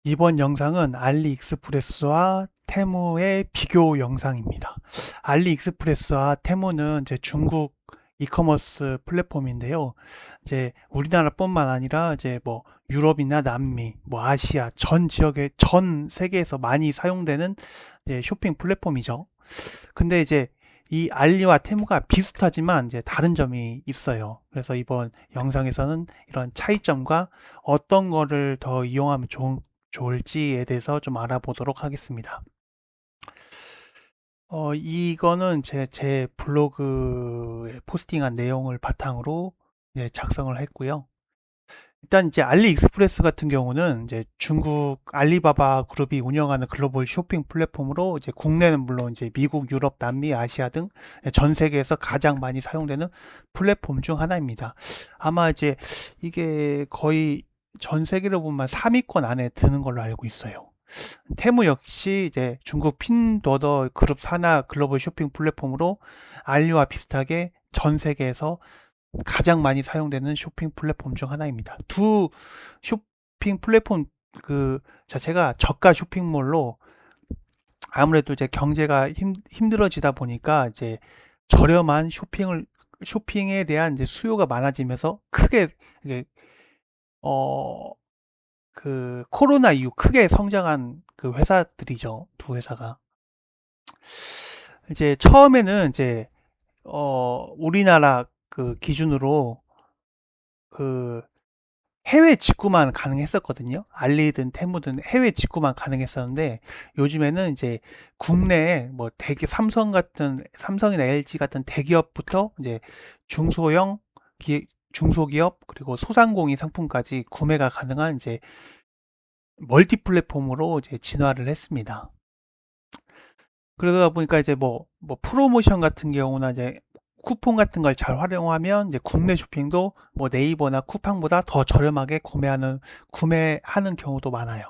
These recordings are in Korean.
이번 영상은 알리익스프레스와 테무의 비교 영상입니다. 알리익스프레스와 테무는 이제 중국 이커머스 플랫폼인데요. 이제 우리나라뿐만 아니라 이제 뭐 유럽이나 남미, 뭐 아시아 전 지역에 전 세계에서 많이 사용되는 이제 쇼핑 플랫폼이죠. 근데 이제 이 알리와 테무가 비슷하지만 이제 다른 점이 있어요. 그래서 이번 영상에서는 이런 차이점과 어떤 거를 더 이용하면 좋을지에 대해서 좀 알아보도록 하겠습니다. 이거는 제 블로그에 포스팅한 내용을 바탕으로 작성을 했고요. 일단 이제 알리익스프레스 같은 경우는 이제 중국 알리바바 그룹이 운영하는 글로벌 쇼핑 플랫폼으로 이제 국내는 물론 이제 미국, 유럽, 남미, 아시아 등 전 세계에서 가장 많이 사용되는 플랫폼 중 하나입니다. 아마 이제 이게 거의 전 세계로 보면 3위권 안에 드는 걸로 알고 있어요. 테무 역시 이제 중국 핀도더 그룹 산하 글로벌 쇼핑 플랫폼으로 알리와 비슷하게 전 세계에서 가장 많이 사용되는 쇼핑 플랫폼 중 하나입니다. 두 쇼핑 플랫폼 그 자체가 저가 쇼핑몰로 아무래도 이제 경제가 힘들어지다 보니까 이제 저렴한 쇼핑에 대한 이제 수요가 많아지면서 크게 이게 그 코로나 이후 크게 성장한 그 회사들이죠. 두 회사가. 이제 처음에는 이제 우리나라 그 기준으로 그 해외 직구만 가능했었거든요. 알리든 테무든 해외 직구만 가능했었는데 요즘에는 이제 국내에 뭐 대기 삼성이나 LG 같은 대기업부터 이제 중소형 중소기업 그리고 소상공인 상품까지 구매가 가능한 이제 멀티 플랫폼으로 이제 진화를 했습니다. 그러다 보니까 이제 뭐 프로모션 같은 경우나 이제 쿠폰 같은 걸 잘 활용하면 이제 국내 쇼핑도 뭐 네이버나 쿠팡보다 더 저렴하게 구매하는 경우도 많아요.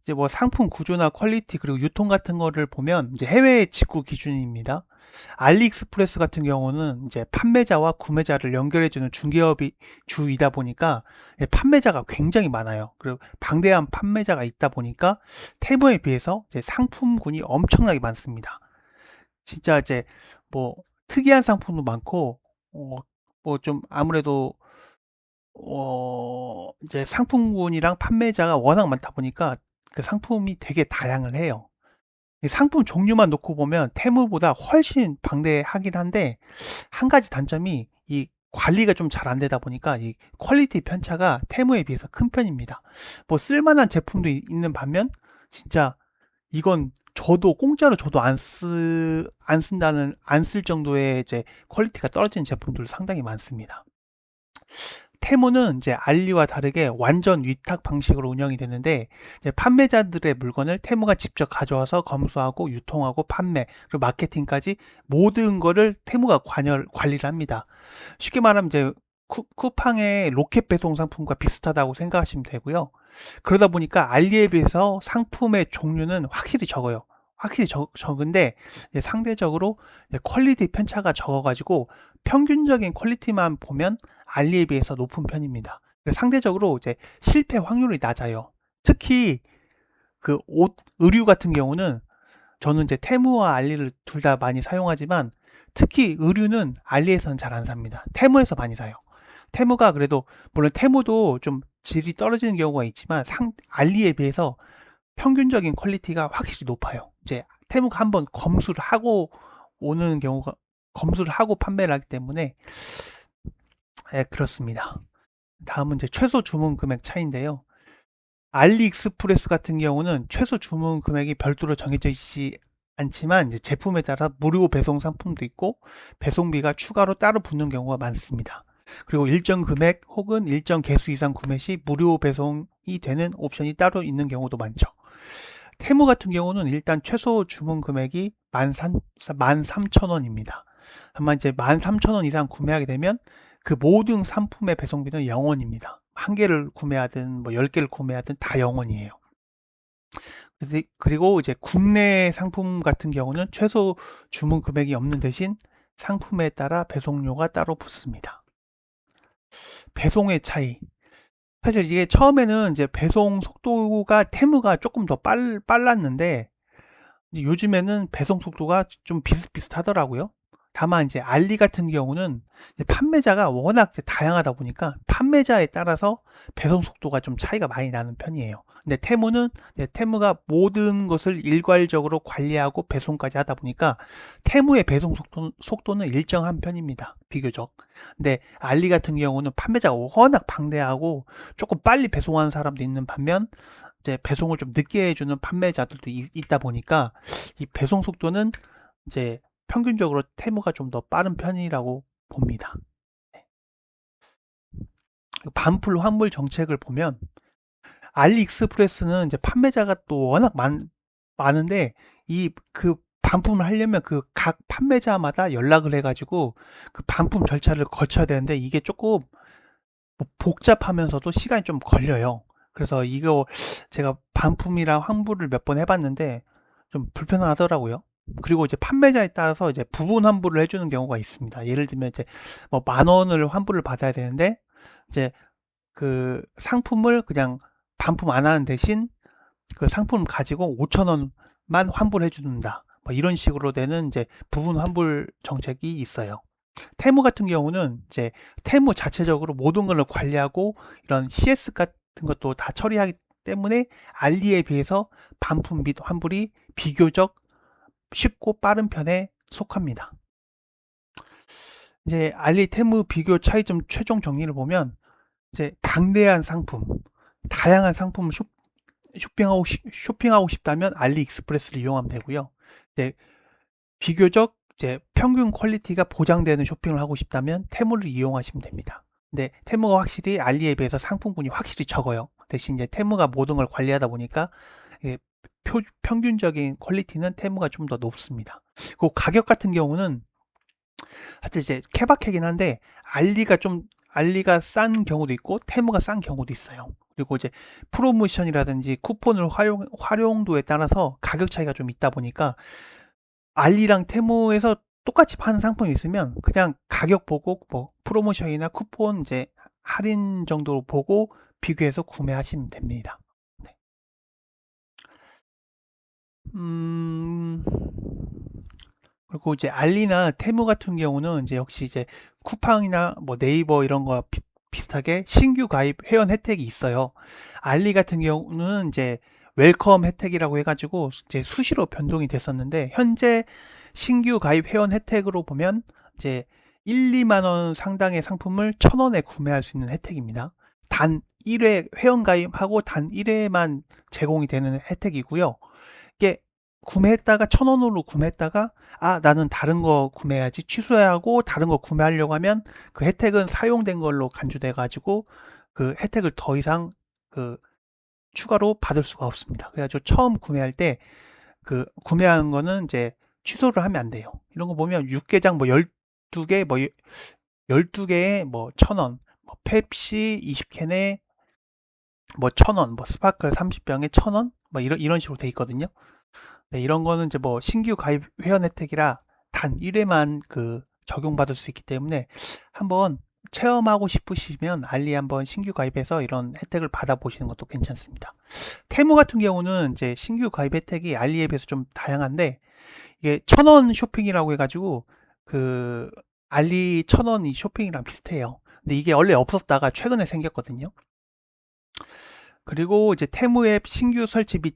이제 뭐 상품 구조나 퀄리티 그리고 유통 같은 거를 보면 이제 해외 직구 기준입니다. 알리익스프레스 같은 경우는 이제 판매자와 구매자를 연결해주는 중개업이 주이다 보니까 판매자가 굉장히 많아요. 그리고 방대한 판매자가 있다 보니까 테무에 비해서 이제 상품군이 엄청나게 많습니다. 진짜 이제 뭐 특이한 상품도 많고 뭐 좀 아무래도 이제 상품군이랑 판매자가 워낙 많다 보니까 그 상품이 되게 다양을 해요. 상품 종류만 놓고 보면 테무보다 훨씬 방대하긴 한데 한 가지 단점이 이 관리가 좀 잘 안 되다 보니까 이 퀄리티 편차가 테무에 비해서 큰 편입니다. 뭐 쓸만한 제품도 있는 반면 진짜 이건 저도 공짜로 저도 안 쓸 정도의 이제 퀄리티가 떨어지는 제품들 상당히 많습니다. 테무는 이제 알리와 다르게 완전 위탁 방식으로 운영이 되는데 이제 판매자들의 물건을 테무가 직접 가져와서 검수하고 유통하고 판매 그리고 마케팅까지 모든 거를 테무가 관리를 합니다. 쉽게 말하면 이제 쿠팡의 로켓 배송 상품과 비슷하다고 생각하시면 되고요. 그러다 보니까 알리에 비해서 상품의 종류는 확실히 적어요. 확실히 적은데 상대적으로 퀄리티 편차가 적어가지고 평균적인 퀄리티만 보면 알리에 비해서 높은 편입니다. 상대적으로 이제 실패 확률이 낮아요. 특히 그 옷, 의류 같은 경우는 저는 이제 테무와 알리를 둘 다 많이 사용하지만 특히 의류는 알리에서는 잘 안 삽니다. 테무에서 많이 사요. 테무가 그래도 물론 테무도 좀 질이 떨어지는 경우가 있지만 알리에 비해서 평균적인 퀄리티가 확실히 높아요. 이제 테무가 한번 검수를 하고 오는 경우가 검수를 하고 판매를 하기 때문에 그렇습니다. 다음은 이제 최소 주문 금액 차이인데요. 알리익스프레스 같은 경우는 최소 주문 금액이 별도로 정해져 있지 않지만 이제 제품에 따라 무료 배송 상품도 있고 배송비가 추가로 따로 붙는 경우가 많습니다. 그리고 일정 금액 혹은 일정 개수 이상 구매 시 무료 배송이 되는 옵션이 따로 있는 경우도 많죠. 테무 같은 경우는 일단 최소 주문 금액이 13,000원입니다. 다만 이제 13,000원 이상 구매하게 되면 그 모든 상품의 배송비는 0원입니다. 한 개를 구매하든 뭐 10개를 구매하든 다 0원이에요. 그리고 이제 국내 상품 같은 경우는 최소 주문 금액이 없는 대신 상품에 따라 배송료가 따로 붙습니다. 배송의 차이. 사실 이게 처음에는 이제 배송 속도가 테무가 조금 더 빨랐는데 이제 요즘에는 배송 속도가 좀 비슷비슷하더라고요. 다만 이제 알리 같은 경우는 이제 판매자가 워낙 이제 다양하다 보니까 판매자에 따라서 배송 속도가 좀 차이가 많이 나는 편이에요. 근데 테무는 이제 테무가 모든 것을 일괄적으로 관리하고 배송까지 하다 보니까 테무의 배송 속도는 일정한 편입니다. 비교적. 근데 알리 같은 경우는 판매자가 워낙 방대하고 조금 빨리 배송하는 사람도 있는 반면 이제 배송을 좀 늦게 해주는 판매자들도 있다 보니까 이 배송 속도는 이제 평균적으로 테무가 좀 더 빠른 편이라고 봅니다. 네. 반풀 환불 정책을 보면 알리익스프레스는 이제 판매자가 또 워낙 많은데 이 그 반품을 하려면 그 각 판매자마다 연락을 해가지고 그 반품 절차를 거쳐야 되는데 이게 조금 뭐 복잡하면서도 시간이 좀 걸려요. 그래서 이거 제가 반품이랑 환불을 몇 번 해봤는데 좀 불편하더라고요. 그리고 이제 판매자에 따라서 이제 부분 환불을 해주는 경우가 있습니다. 예를 들면 이제 뭐 10,000원을 환불을 받아야 되는데 이제 그 상품을 그냥 반품 안 하는 대신 그 상품을 가지고 5,000원만 환불해 준다. 뭐 이런 식으로 되는 이제 부분 환불 정책이 있어요. 테무 같은 경우는 이제 테무 자체적으로 모든 걸 관리하고 이런 CS 같은 것도 다 처리하기 때문에 알리에 비해서 반품 및 환불이 비교적 쉽고 빠른 편에 속합니다. 이제 알리 테무 비교 차이점 최종 정리를 보면 이제 방대한 상품, 다양한 상품을 쇼핑하고 싶다면 알리익스프레스를 이용하면 되고요. 이제 비교적 이제 평균 퀄리티가 보장되는 쇼핑을 하고 싶다면 테무를 이용하시면 됩니다. 근데 테무가 확실히 알리에 비해서 상품군이 확실히 적어요. 대신 이제 테무가 모든 걸 관리하다 보니까 평균적인 퀄리티는 테무가 좀 더 높습니다. 그 가격 같은 경우는 사실 이제 케바케긴 한데 알리가 싼 경우도 있고 테무가 싼 경우도 있어요. 그리고 이제 프로모션이라든지 쿠폰을 활용도에 따라서 가격 차이가 좀 있다 보니까 알리랑 테무에서 똑같이 파는 상품이 있으면 그냥 가격 보고 뭐 프로모션이나 쿠폰 이제 할인 정도 보고 비교해서 구매하시면 됩니다. 네. 음, 그리고 이제 알리나 테무 같은 경우는 이제 역시 이제 쿠팡이나 뭐 네이버 이런 거 비슷하게 신규 가입 회원 혜택이 있어요. 알리 같은 경우는 이제 웰컴 혜택이라고 해가지고 이제 수시로 변동이 됐었는데 현재 신규 가입 회원 혜택으로 보면 이제 1, 2만 원 상당의 상품을 1,000원에 구매할 수 있는 혜택입니다. 단 1회 회원 가입하고 단 1회만 제공이 되는 혜택이고요. 이게 구매했다가 1,000원으로 구매했다가 나는 다른 거 구매해야지 취소해야 하고 다른 거 구매하려고 하면 그 혜택은 사용된 걸로 간주돼 가지고 그 혜택을 더 이상 그 추가로 받을 수가 없습니다. 그래가지고 처음 구매할 때 그 구매하는 거는 이제 취소를 하면 안 돼요. 이런 거 보면 육개장 뭐 12개 뭐 12개에 뭐 1,000원, 뭐 펩시 20캔에 뭐 1,000원, 뭐 스파클 30병에 1,000원 뭐 이런 식으로 돼 있거든요. 네, 이런 거는 이제 뭐 신규 가입 회원 혜택이라 단 1회만 그 적용받을 수 있기 때문에 한번 체험하고 싶으시면 알리 한번 신규 가입해서 이런 혜택을 받아보시는 것도 괜찮습니다. 테무 같은 경우는 이제 신규 가입 혜택이 알리에 비해서 좀 다양한데 이게 1,000원 쇼핑이라고 해가지고 그 알리 1,000원 이 쇼핑이랑 비슷해요. 근데 이게 원래 없었다가 최근에 생겼거든요. 그리고 이제 테무 앱 신규 설치 및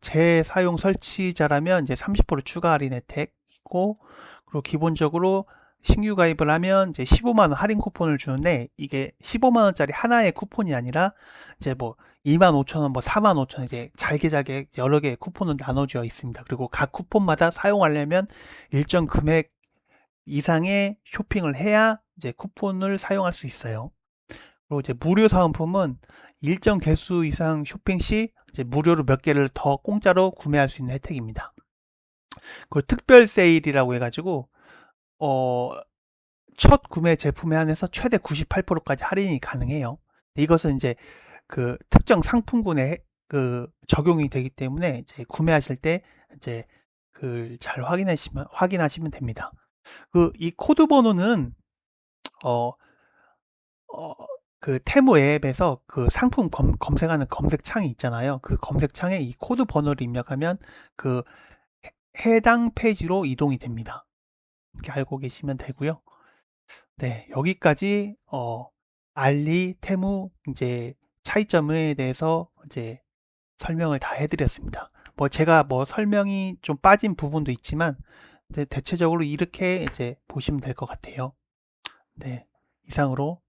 재사용 설치자라면 이제 30% 추가 할인 혜택 있고, 그리고 기본적으로 신규 가입을 하면 이제 15만 원 할인 쿠폰을 주는데 이게 15만 원짜리 하나의 쿠폰이 아니라 이제 뭐 25,000원, 뭐 45,000원 이제 잘게 여러 개의 쿠폰은 나눠져 있습니다. 그리고 각 쿠폰마다 사용하려면 일정 금액 이상의 쇼핑을 해야 이제 쿠폰을 사용할 수 있어요. 그리고 이제 무료 사은품은 일정 개수 이상 쇼핑 시 이제 무료로 몇 개를 더 공짜로 구매할 수 있는 혜택입니다. 그 특별 세일이라고 해가지고 첫 구매 제품에 한해서 최대 98%까지 할인이 가능해요. 이것은 이제 그 특정 상품군에 그 적용이 되기 때문에 이제 구매하실 때 이제 그 잘 확인하시면 됩니다. 그 이 코드 번호는 어, 어, 그 테무 앱에서 그 상품 검색하는 검색창이 있잖아요. 그 검색창에 이 코드 번호를 입력하면 그 해당 페이지로 이동이 됩니다. 이렇게 알고 계시면 되고요. 네, 여기까지 알리, 테무 이제 차이점에 대해서 이제 설명을 다 해드렸습니다. 뭐 제가 뭐 설명이 좀 빠진 부분도 있지만 대체적으로 이렇게 이제 보시면 될 것 같아요. 네, 이상으로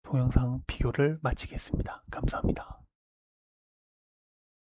동영상 비교를 마치겠습니다. 감사합니다.